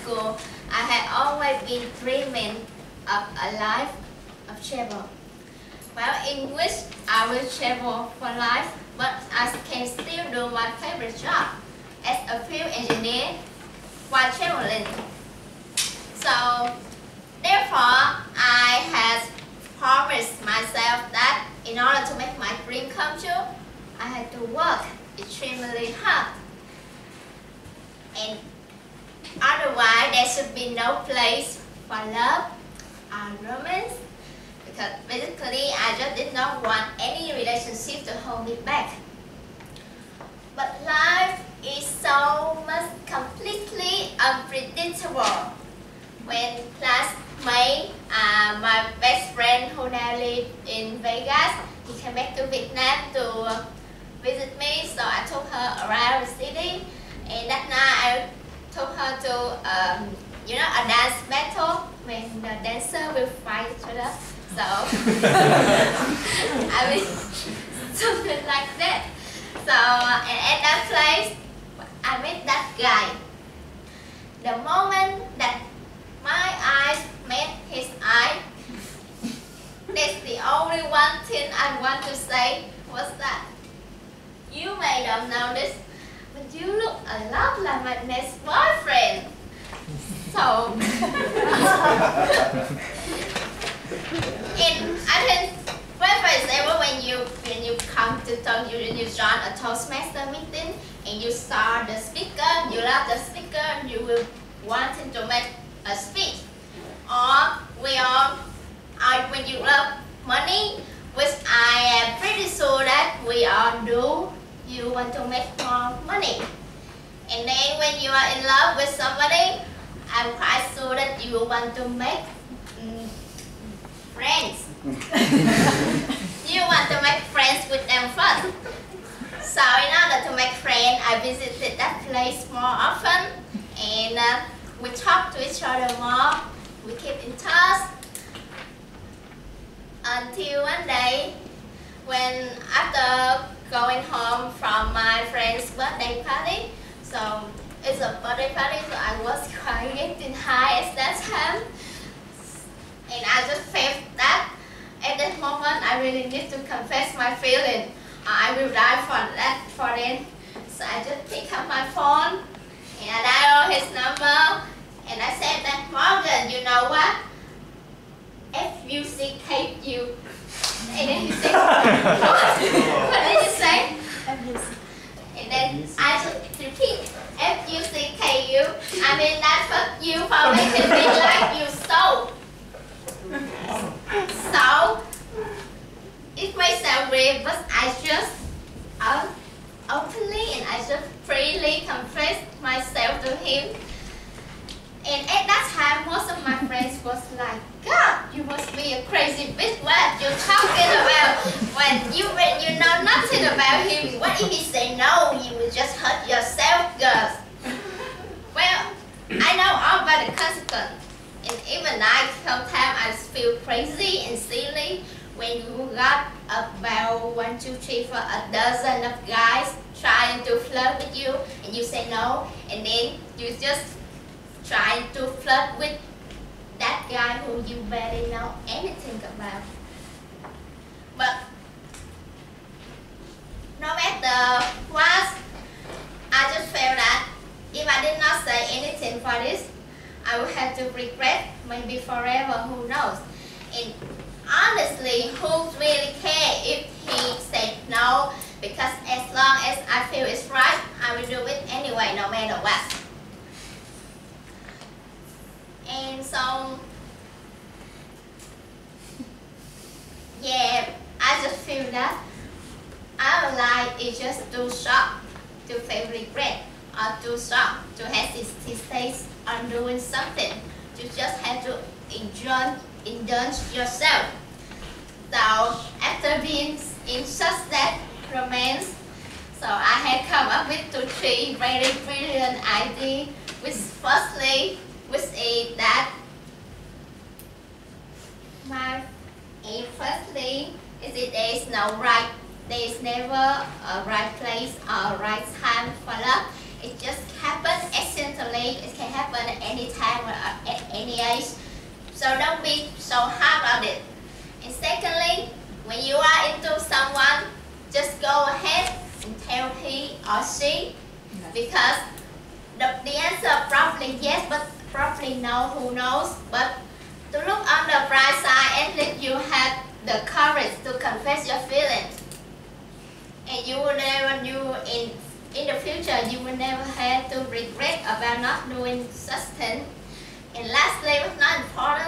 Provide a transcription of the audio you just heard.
school, I had always been dreaming of a life of travel. Well, in which I will travel for life, but I can still do my favorite job as a field engineer while traveling. So, therefore, I had promised myself that in order to make my dream come true, I had to work extremely hard. And otherwise, there should be no place for love or romance, because basically I just did not want any relationship to hold me back. But life is so much completely unpredictable. When classmate, my best friend who now lives in Vegas, he came back to Vietnam to visit me, so I took her around the city, and that night I took her to a dance battle when the dancer will fight each other. So I mean something like that. So and at that place I met that guy. The moment that my eyes met his eye, that's the only one thing I want to say was that you may not know this, but you look a lot like my next boyfriend. So, and I think, for example, when you come to talk, you join a Toastmaster meeting and you saw the speaker, you love the speaker, and you will want him to make a speech. Or when you love money, which I am pretty sure that we all do, you want to make more money. And then when you are in love with somebody, I'm quite sure that you want to make friends. You want to make friends with them first. So in order to make friends, I visited that place more often, and we talk to each other more, we keep in touch, until one day, when after going home from my friend's birthday party, so it's a birthday party, so I was quite getting high at that time, and I just felt that at that moment I really need to confess my feeling. I will die for them. So I just picked up my phone and I dialed his number, and I said that, Morgan, you know what? F-U-C-K-U. And then he said, what? What did he say? And then I just repeat, F-U-C-K-U. I mean, that's what you for making me like you so. So, it may sound weird, but I just openly and I just freely confessed myself to him. And at that time, most of my friends was like, God, you must be a crazy bitch. What you talking about? When you know nothing about him. What if he say no? You will just hurt yourself, girls. Well, I know all about the consequence. And even sometimes I feel crazy and silly when you got about 1, 2, 3, 4, a dozen of guys trying to flirt with you, and you say no, and then you just trying to flirt with that guy who you barely know anything about. But no matter what, I just felt that if I did not say anything for this, I would have to regret maybe forever, who knows. And honestly, who really care if he said no? Because as long as I feel it's right, I will do it anyway, no matter what. And so, yeah, I just feel that our life is just too short to feel regret, or too short to hesitate on doing something. You just have to indulge yourself. So after being in such that romance, so I had come up with 2, 3 very brilliant ideas, which firstly, is that there is no right, there is never a right place or right time for love. It just happens accidentally. It can happen at any time or at any age. So don't be so hard on it. And secondly, when you are into someone, just go ahead and tell he or she, because the answer probably yes, but probably no, who knows. But to look on the bright side, at least you have the courage to confess your feelings. And you will never, in the future, you will never have to regret about not doing such thing. And lastly, but not important,